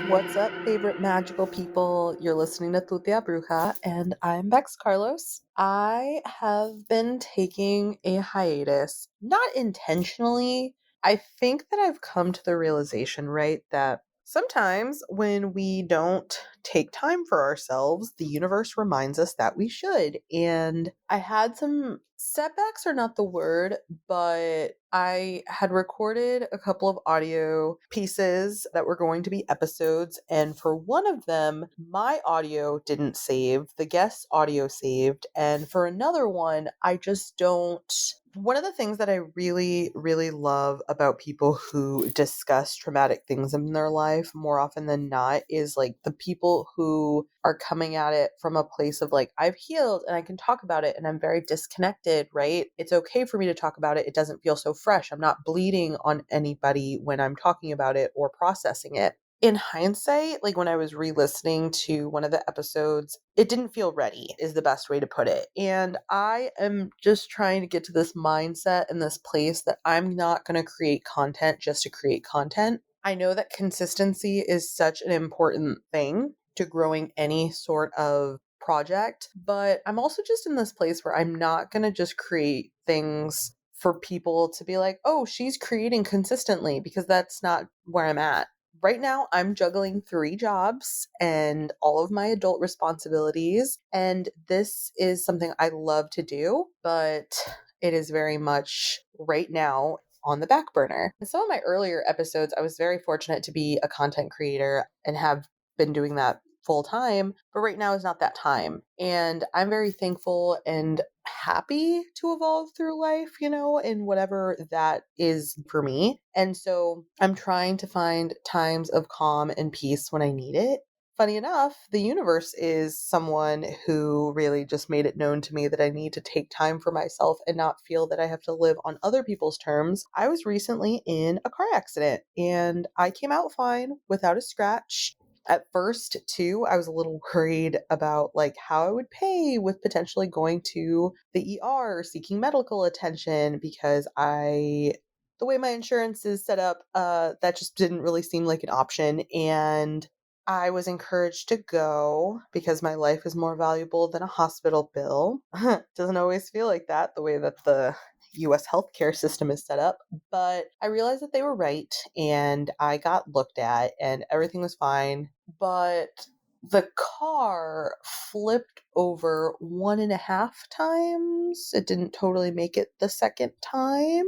What's up, favorite magical people? You're listening to Tutia Bruja, and I'm Bex Carlos. I have been taking a hiatus, not intentionally. I think that I've come to the realization, right, that sometimes when we don't take time for ourselves, the universe reminds us that we should. And I had some setbacks, are not the word, but I had recorded a couple of audio pieces that were going to be episodes. And for one of them, my audio didn't save, the guest's audio saved. And for another one, I just don't. One of the things that I really, really love about people who discuss traumatic things in their life more often than not is like the people who are coming at it from a place of like, I've healed and I can talk about it and I'm very disconnected, right? It's okay for me to talk about it. It doesn't feel so fresh. I'm not bleeding on anybody when I'm talking about it or processing it. In hindsight, like when I was re-listening to one of the episodes, it didn't feel ready, is the best way to put it. And I am just trying to get to this mindset and this place that I'm not going to create content just to create content. I know that consistency is such an important thing to growing any sort of project, but I'm also just in this place where I'm not going to just create things for people to be like, oh, she's creating consistently, because that's not where I'm at. Right now, I'm juggling 3 jobs and all of my adult responsibilities. And this is something I love to do, but it is very much right now on the back burner. In some of my earlier episodes, I was very fortunate to be a content creator and have been doing that full time, but right now is not that time. And I'm very thankful and happy to evolve through life, in whatever that is for me. And so I'm trying to find times of calm and peace when I need it. Funny enough, the universe is someone who really just made it known to me that I need to take time for myself and not feel that I have to live on other people's terms. I was recently in a car accident and I came out fine without a scratch. At first, too, I was a little worried about like how I would pay with potentially going to the ER seeking medical attention, because the way my insurance is set up, that just didn't really seem like an option. And I was encouraged to go because my life is more valuable than a hospital bill. Doesn't always feel like that, the way that the US healthcare system is set up. But I realized that they were right and I got looked at and everything was fine. But the car flipped over 1.5 times. It didn't totally make it the second time.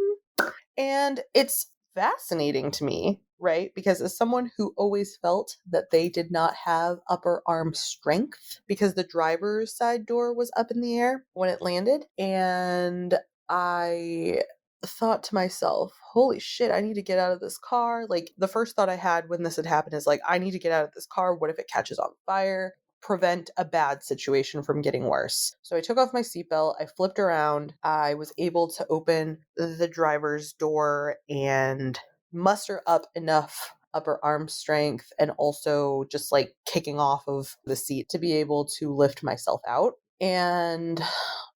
And it's fascinating to me, right? Because as someone who always felt that they did not have upper arm strength because the driver's side door was up in the air when it landed, and I thought to myself, holy shit, I need to get out of this car. Like, the first thought I had when this had happened is like, I need to get out of this car. What if it catches on fire? Prevent a bad situation from getting worse. So I took off my seatbelt, I flipped around, I was able to open the driver's door and muster up enough upper arm strength and also just like kicking off of the seat to be able to lift myself out. And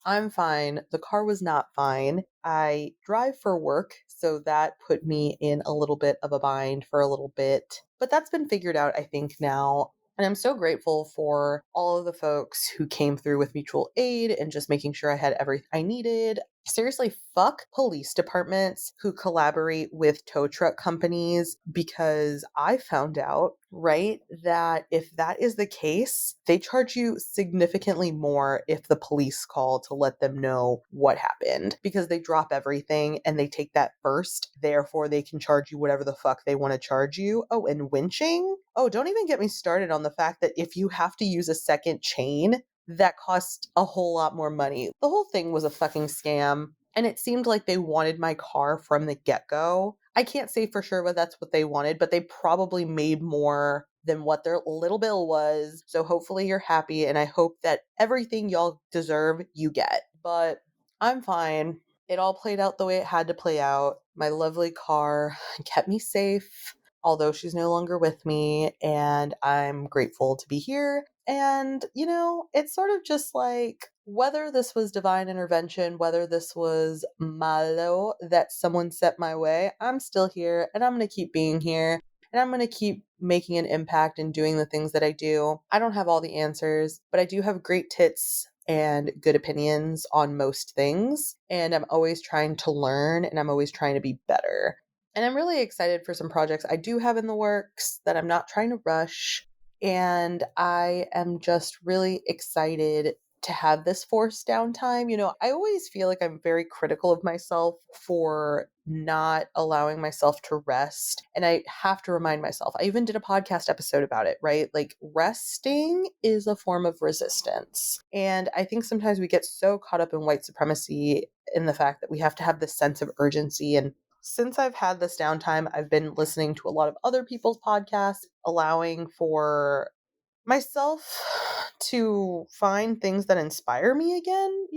I'm fine. The car was not fine. I drive for work, so that put me in a little bit of a bind for a little bit. But that's been figured out, I think, now. And I'm so grateful for all of the folks who came through with mutual aid and just making sure I had everything I needed. Seriously, fuck police departments who collaborate with tow truck companies, because I found out, right, that if that is the case, they charge you significantly more if the police call to let them know what happened, because they drop everything and they take that first. Therefore, they can charge you whatever the fuck they want to charge you. Oh, and winching? Oh, don't even get me started on the fact that if you have to use a second chain, that cost a whole lot more money. The whole thing was a fucking scam, and it seemed like they wanted my car from the get-go. I can't say for sure whether that's what they wanted, but they probably made more than what their little bill was. So hopefully you're happy, and I hope that everything y'all deserve, you get. But I'm fine. It all played out the way it had to play out. My lovely car kept me safe, although she's no longer with me, and I'm grateful to be here. And, it's sort of just like whether this was divine intervention, whether this was malo that someone set my way, I'm still here and I'm going to keep being here and I'm going to keep making an impact and doing the things that I do. I don't have all the answers, but I do have great tits and good opinions on most things. And I'm always trying to learn and I'm always trying to be better. And I'm really excited for some projects I do have in the works that I'm not trying to rush. And I am just really excited to have this forced downtime. I always feel like I'm very critical of myself for not allowing myself to rest. And I have to remind myself, I even did a podcast episode about it, right? Like resting is a form of resistance. And I think sometimes we get so caught up in white supremacy in the fact that we have to have this sense of urgency. And since I've had this downtime, I've been listening to a lot of other people's podcasts, allowing for myself to find things that inspire me again,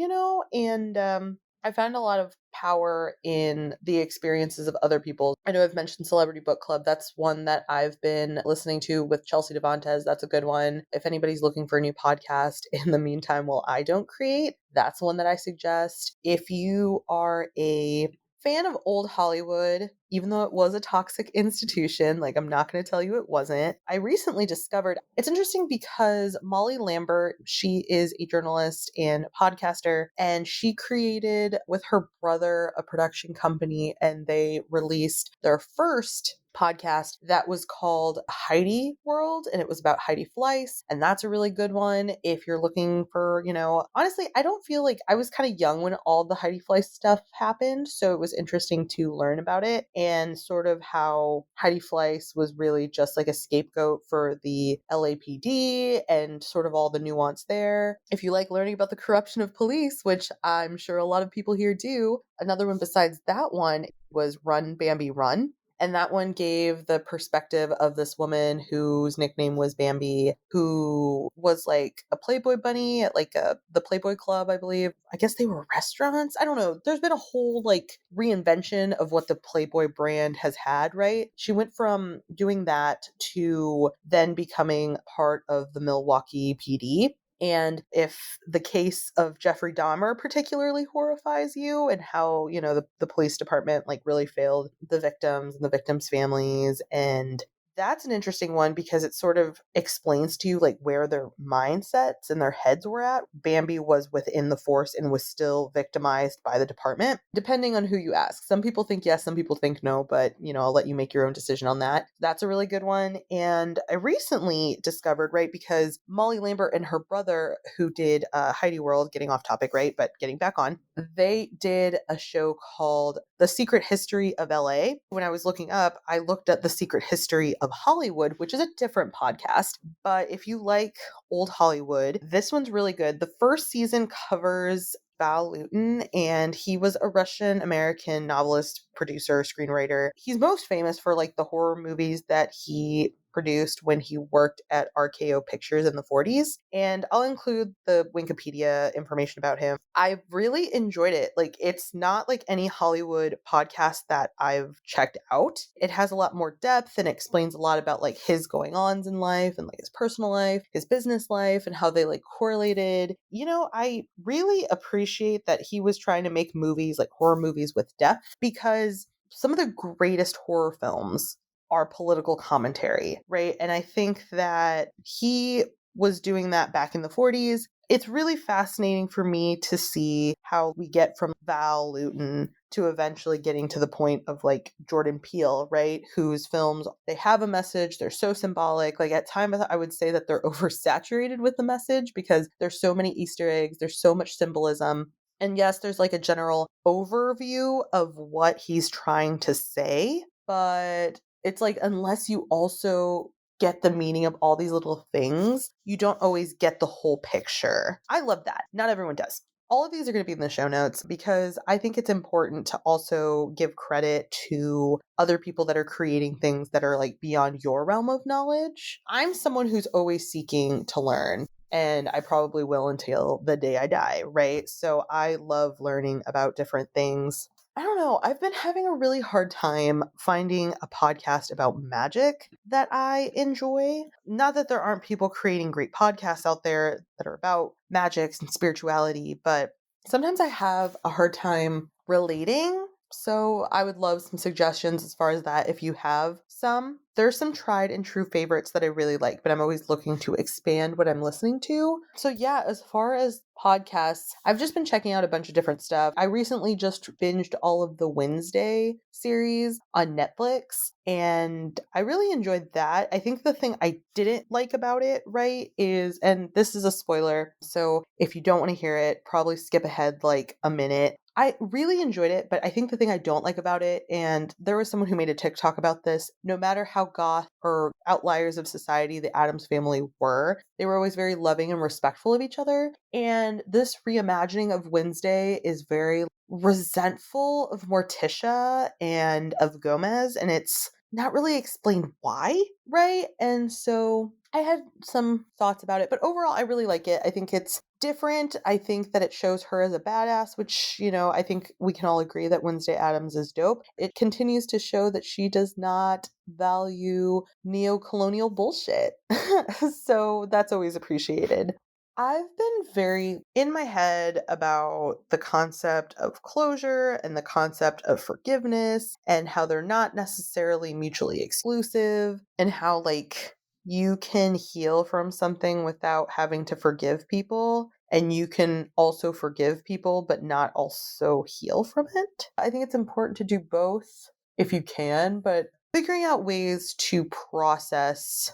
and I found a lot of power in the experiences of other people. I know I've mentioned Celebrity Book Club. That's one that I've been listening to with Chelsea Devantez. That's a good one. If anybody's looking for a new podcast in the meantime while I don't create, that's one that I suggest. If you are a fan of old Hollywood, even though it was a toxic institution, like I'm not going to tell you it wasn't. I recently discovered it's interesting because Molly Lambert, she is a journalist and podcaster, and she created with her brother a production company, and they released their first podcast that was called Heidi World, and it was about Heidi Fleiss, and that's a really good one if you're looking for, honestly, I don't feel like I was kind of young when all the Heidi Fleiss stuff happened, so it was interesting to learn about it and sort of how Heidi Fleiss was really just like a scapegoat for the LAPD and sort of all the nuance there. If you like learning about the corruption of police, which I'm sure a lot of people here do, another one besides that one was Run Bambi Run. And that one gave the perspective of this woman whose nickname was Bambi, who was like a Playboy bunny at like the Playboy Club, I believe. I guess they were restaurants. I don't know. There's been a whole like reinvention of what the Playboy brand has had, right? She went from doing that to then becoming part of the Milwaukee PD. And if the case of Jeffrey Dahmer particularly horrifies you and how, the police department like really failed the victims and the victims' families, and that's an interesting one because it sort of explains to you like where their mindsets and their heads were at. Bambi was within the force and was still victimized by the department, depending on who you ask. Some people think yes, some people think no, but I'll let you make your own decision on that. That's a really good one. And I recently discovered, right, because Molly Lambert and her brother, who did Heidi World, getting off topic, right, but getting back on, they did a show called The Secret History of LA. When I was looking up, I looked at The Secret History of Hollywood, which is a different podcast. But if you like old Hollywood, this one's really good. The first season covers Val Lewton, and he was a Russian American novelist, producer, screenwriter. He's most famous for like the horror movies that he produced when he worked at RKO Pictures in the 40s. And I'll include the Wikipedia information about him. I really enjoyed it. Like, it's not like any Hollywood podcast that I've checked out. It has a lot more depth and explains a lot about like his going ons in life and like his personal life, his business life, and how they like correlated. I really appreciate that he was trying to make movies, like horror movies with depth, because some of the greatest horror films are political commentary, right? And I think that he was doing that back in the 40s. It's really fascinating for me to see how we get from Val Lewton to eventually getting to the point of like Jordan Peele, right? Whose films, they have a message, they're so symbolic. Like at times I would say that they're oversaturated with the message because there's so many Easter eggs, there's so much symbolism. And yes, there's like a general overview of what he's trying to say, but it's like unless you also get the meaning of all these little things, you don't always get the whole picture. I love that. Not everyone does. All of these are going to be in the show notes because I think it's important to also give credit to other people that are creating things that are like beyond your realm of knowledge. I'm someone who's always seeking to learn, and I probably will until the day I die, right? So I love learning about different things. I don't know. I've been having a really hard time finding a podcast about magic that I enjoy. Not that there aren't people creating great podcasts out there that are about magics and spirituality, but sometimes I have a hard time relating. So I would love some suggestions as far as that if you have some. There's some tried and true favorites that I really like, but I'm always looking to expand what I'm listening to. So yeah, as far as podcasts, I've just been checking out a bunch of different stuff. I recently just binged all of the Wednesday series on Netflix, and I really enjoyed that. I think the thing I didn't like about it, right, is, and this is a spoiler, so if you don't want to hear it, probably skip ahead like a minute. I really enjoyed it, but I think the thing I don't like about it, and there was someone who made a TikTok about this, no matter how goth or outliers of society the Addams family were, they were always very loving and respectful of each other. And this reimagining of Wednesday is very resentful of Morticia and of Gomez, and it's not really explained why, right? And so I had some thoughts about it, but overall, I really like it. I think it's different. I think that it shows her as a badass, which, I think we can all agree that Wednesday Adams is dope. It continues to show that she does not value neo-colonial bullshit. So that's always appreciated. I've been very in my head about the concept of closure and the concept of forgiveness and how they're not necessarily mutually exclusive, and how, like, you can heal from something without having to forgive people. And you can also forgive people, but not also heal from it. I think it's important to do both if you can, but figuring out ways to process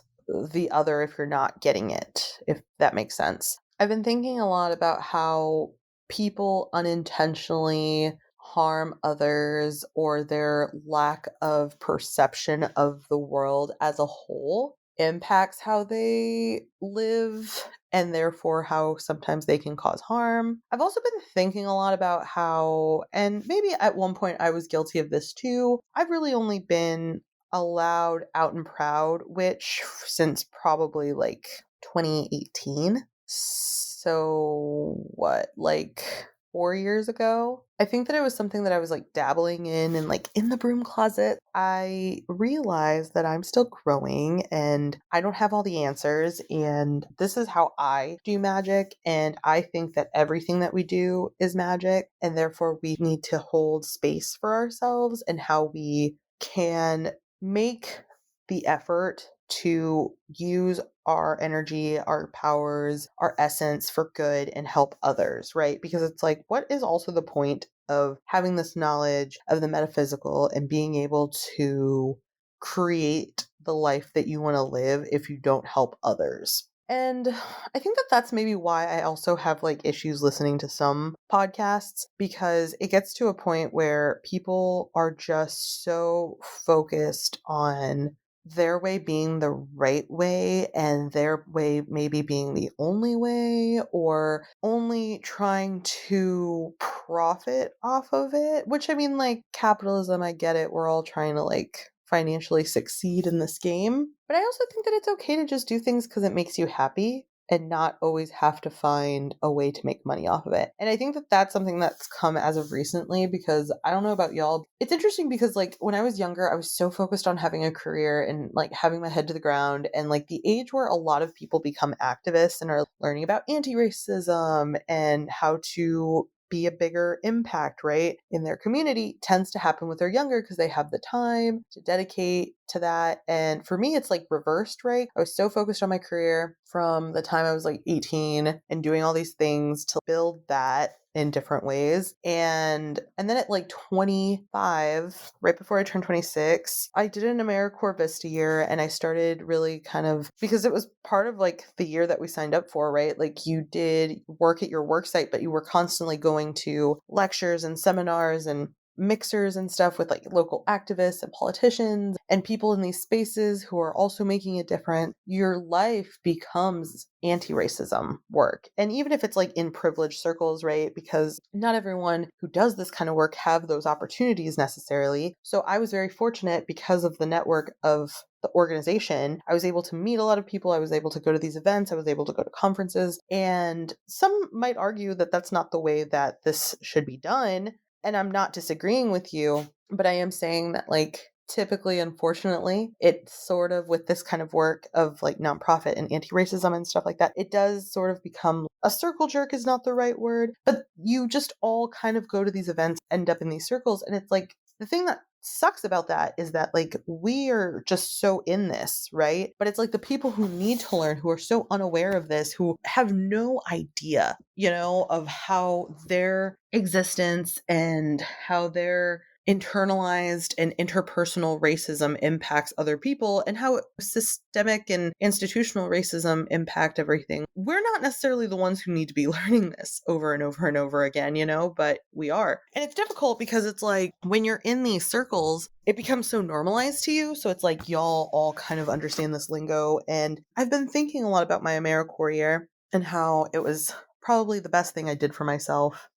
the other if you're not getting it, if that makes sense. I've been thinking a lot about how people unintentionally harm others, or their lack of perception of the world as a whole impacts how they live, and therefore how sometimes they can cause harm. I've also been thinking a lot about how, and maybe at one point I was guilty of this too, I've really only been a loud, out and proud witch since probably like 2018. So, what, like 4 years ago? I think that it was something that I was like dabbling in and like in the broom closet. I realized that I'm still growing and I don't have all the answers. And this is how I do magic. And I think that everything that we do is magic. And therefore, we need to hold space for ourselves and how we can make the effort to use our energy, our powers, our essence for good and help others, right? Because it's like, what is also the point of having this knowledge of the metaphysical and being able to create the life that you want to live if you don't help others? And I think that that's maybe why I also have like issues listening to some podcasts, because it gets to a point where people are just so focused on their way being the right way and their way maybe being the only way, or only trying to profit off of it. Which, I mean, like, capitalism, I get it. We're all trying to like financially succeed in this game. But I also think that it's okay to just do things because it makes you happy and not always have to find a way to make money off of it. And I think that that's something that's come as of recently, because I don't know about y'all. It's interesting because, like, when I was younger, I was so focused on having a career and like having my head to the ground, and like the age where a lot of people become activists and are learning about anti-racism and how to be a bigger impact, right, in their community tends to happen when they're younger because they have the time to dedicate to that. And for me, it's like reversed, right? I was so focused on my career from the time I was like 18 and doing all these things to build that in different ways. And then at like 25, right before I turned 26, I did an AmeriCorps Vista year, and I started really kind of, because it was part of like the year that we signed up for, right? Like, you did work at your work site, but you were constantly going to lectures and seminars and mixers and stuff with like local activists and politicians and people in these spaces who are also making a difference. Your life becomes anti-racism work. And even if it's like in privileged circles, right? Because not everyone who does this kind of work have those opportunities necessarily. So I was very fortunate because of the network of the organization. I was able to meet a lot of people. I was able to go to these events. I was able to go to conferences. And some might argue that that's not the way that this should be done. And I'm not disagreeing with you, but I am saying that, like, typically, unfortunately, it's sort of with this kind of work of like nonprofit and anti-racism and stuff like that, it does sort of become a circle jerk is not the right word, but you just all kind of go to these events, end up in these circles. And it's like the thing that sucks about that is that like we are just so in this, right? But it's like the people who need to learn, who are so unaware of this, who have no idea, of how their existence and how their internalized and interpersonal racism impacts other people and how systemic and institutional racism impact everything. We're not necessarily the ones who need to be learning this over and over and over again, but we are. And it's difficult because it's like when you're in these circles, it becomes so normalized to you. So it's like y'all all kind of understand this lingo. And I've been thinking a lot about my AmeriCorps year and how it was probably the best thing I did for myself.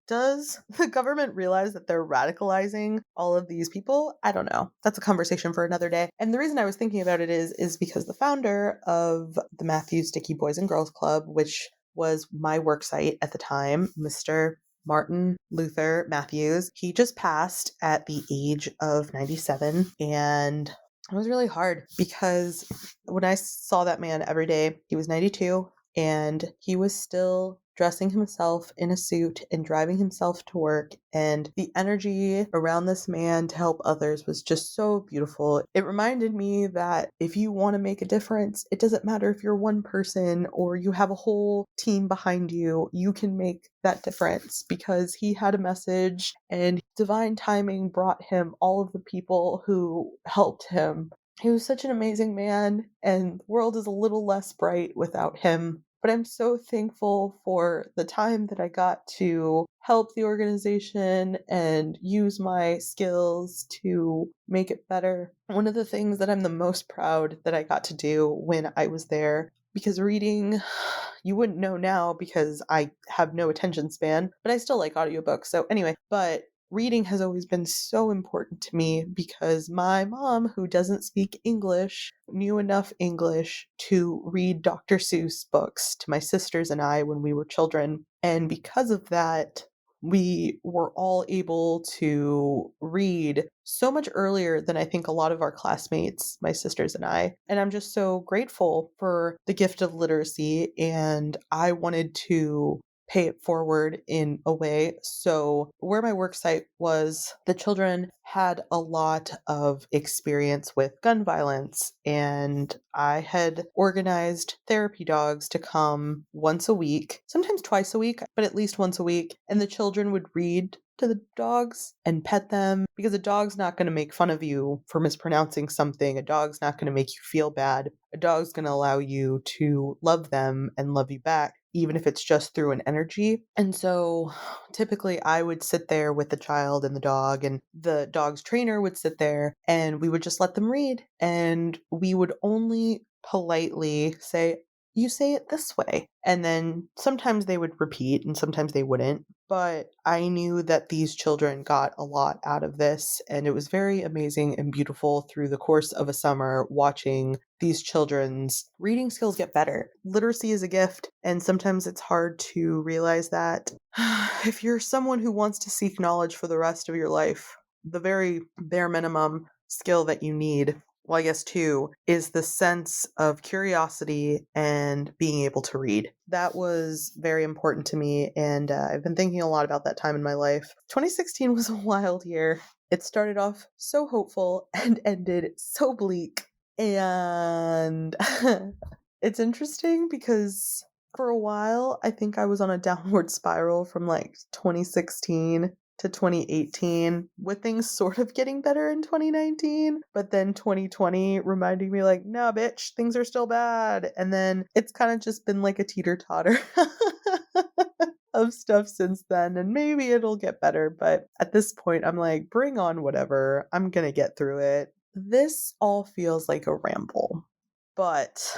Does the government realize that they're radicalizing all of these people? I don't know. That's a conversation for another day. And the reason I was thinking about it is because the founder of the Matthews Dickey Boys and Girls Club, which was my work site at the time, Mr. Martin Luther Matthews, he just passed at the age of 97. And it was really hard because when I saw that man every day, he was 92 and he was still dressing himself in a suit and driving himself to work. And the energy around this man to help others was just so beautiful. It reminded me that if you want to make a difference, it doesn't matter if you're one person or you have a whole team behind you, you can make that difference because he had a message and divine timing brought him all of the people who helped him. He was such an amazing man, and the world is a little less bright without him. But I'm so thankful for the time that I got to help the organization and use my skills to make it better. One of the things that I'm the most proud that I got to do when I was there, because reading, you wouldn't know now because I have no attention span, but I still like audiobooks. So anyway, but reading has always been so important to me because my mom, who doesn't speak English, knew enough English to read Dr. Seuss books to my sisters and I when we were children. And because of that, we were all able to read so much earlier than I think a lot of our classmates, my sisters and I. And I'm just so grateful for the gift of literacy. And I wanted to pay it forward in a way. So, where my work site was, the children had a lot of experience with gun violence, and I had organized therapy dogs to come once a week, sometimes twice a week, but at least once a week, and the children would read to the dogs and pet them because a dog's not going to make fun of you for mispronouncing something. A dog's not going to make you feel bad. A dog's going to allow you to love them and love you back, even if it's just through an energy. And so typically I would sit there with the child and the dog, and the dog's trainer would sit there, and we would just let them read. And we would only politely say, "You say it this way." And then sometimes they would repeat and sometimes they wouldn't. But I knew that these children got a lot out of this. And it was very amazing and beautiful through the course of a summer watching these children's reading skills get better. Literacy is a gift. And sometimes it's hard to realize that if you're someone who wants to seek knowledge for the rest of your life, the very bare minimum skill that you need, well, I guess two, is the sense of curiosity and being able to read. That was very important to me, and I've been thinking a lot about that time in my life. 2016 was a wild year. It started off so hopeful and ended so bleak. And it's interesting because for a while, I think I was on a downward spiral from like 2016 to 2018, with things sort of getting better in 2019, but then 2020 reminding me like, nah, bitch, things are still bad. And then it's kind of just been like a teeter-totter of stuff since then, and maybe it'll get better, but at this point, I'm like, bring on whatever. I'm gonna get through it. This all feels like a ramble, but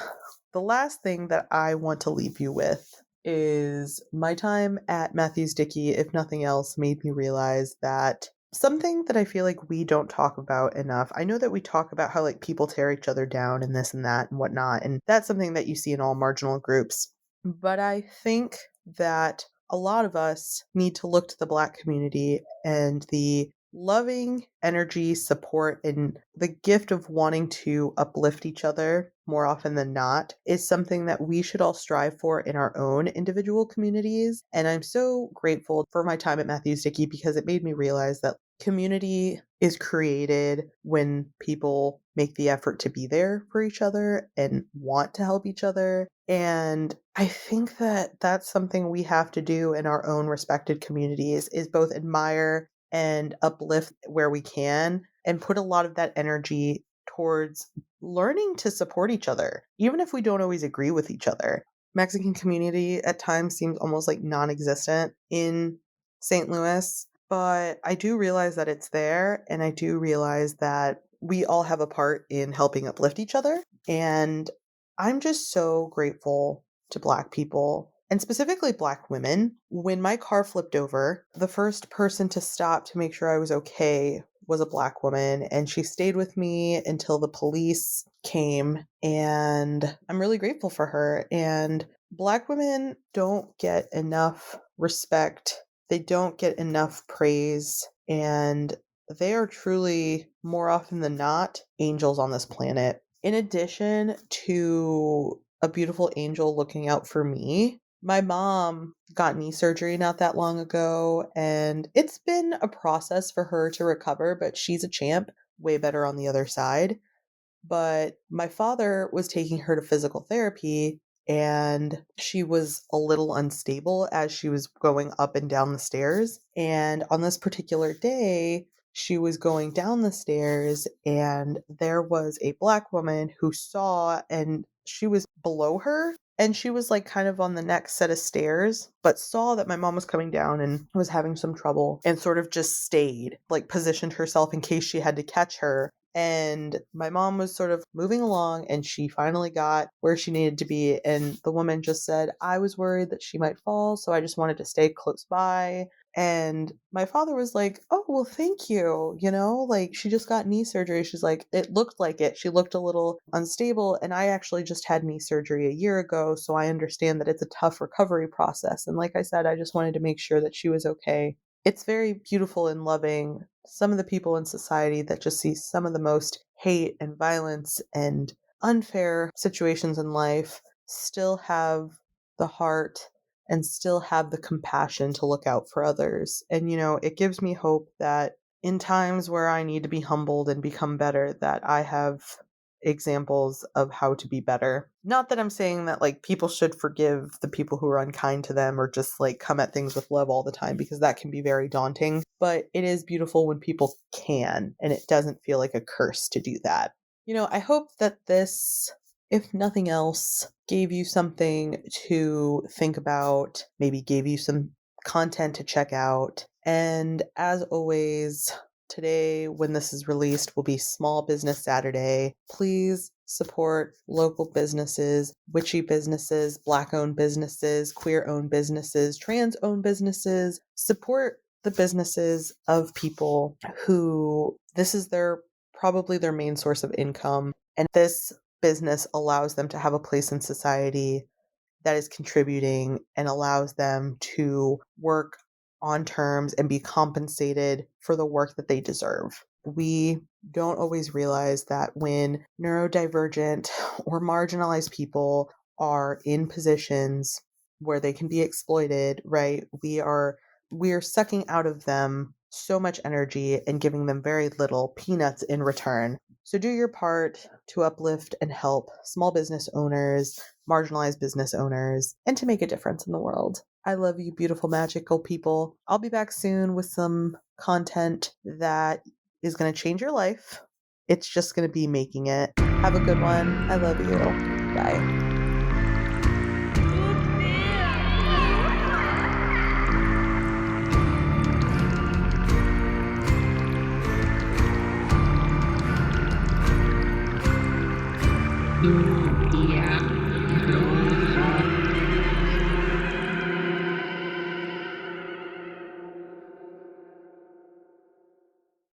the last thing that I want to leave you with is my time at Matthews Dickey, if nothing else, made me realize that something that I feel like we don't talk about enough. I know that we talk about how like people tear each other down and this and that and whatnot, and that's something that you see in all marginal groups. But I think that a lot of us need to look to the Black community and the loving energy, support, and the gift of wanting to uplift each other more often than not is something that we should all strive for in our own individual communities. And I'm so grateful for my time at Matthews Dickey because it made me realize that community is created when people make the effort to be there for each other and want to help each other. And I think that that's something we have to do in our own respected communities is both admire and uplift where we can and put a lot of that energy towards learning to support each other, even if we don't always agree with each other. Mexican community at times seems almost like non-existent in St. Louis, but I do realize that it's there, and I do realize that we all have a part in helping uplift each other. And I'm just so grateful to Black people and specifically Black women. When my car flipped over, the first person to stop to make sure I was okay was a Black woman, and she stayed with me until the police came, and I'm really grateful for her. And Black women don't get enough respect. They don't get enough praise, and they are truly, more often than not, angels on this planet. In addition to a beautiful angel looking out for me, my mom got knee surgery not that long ago, and it's been a process for her to recover, but she's a champ, way better on the other side. But my father was taking her to physical therapy, and she was a little unstable as she was going up and down the stairs. And on this particular day, she was going down the stairs, and there was a Black woman who saw, and she was below her. And she was like kind of on the next set of stairs, but saw that my mom was coming down and was having some trouble and sort of just stayed, like positioned herself in case she had to catch her. And my mom was sort of moving along, and she finally got where she needed to be. And the woman just said, I was worried that she might fall, so I just wanted to stay close by. And my father was like, oh, well, thank you. You know, like she just got knee surgery. She's like, it looked like it. She looked a little unstable. And I actually just had knee surgery a year ago. So I understand that it's a tough recovery process. And like I said, I just wanted to make sure that she was okay. It's very beautiful and loving. Some of the people in society that just see some of the most hate and violence and unfair situations in life still have the heart and still have the compassion to look out for others. And, you know, it gives me hope that in times where I need to be humbled and become better, that I have examples of how to be better. Not that I'm saying that like people should forgive the people who are unkind to them or just like come at things with love all the time, because that can be very daunting. But it is beautiful when people can, and it doesn't feel like a curse to do that. You know, I hope that this, if nothing else, gave you something to think about, maybe gave you some content to check out. And as always, today, when this is released, will be Small Business Saturday. Please support local businesses, witchy businesses, Black-owned businesses, queer-owned businesses, trans-owned businesses. Support the businesses of people who this is probably their main source of income. And this business allows them to have a place in society that is contributing and allows them to work on terms and be compensated for the work that they deserve. We don't always realize that when neurodivergent or marginalized people are in positions where they can be exploited, right? We are sucking out of them so much energy and giving them very little peanuts in return. So do your part to uplift and help small business owners, marginalized business owners, and to make a difference in the world. I love you, beautiful, magical people. I'll be back soon with some content that is going to change your life. It's just going to be making it. Have a good one. I love you. Bye. Yeah.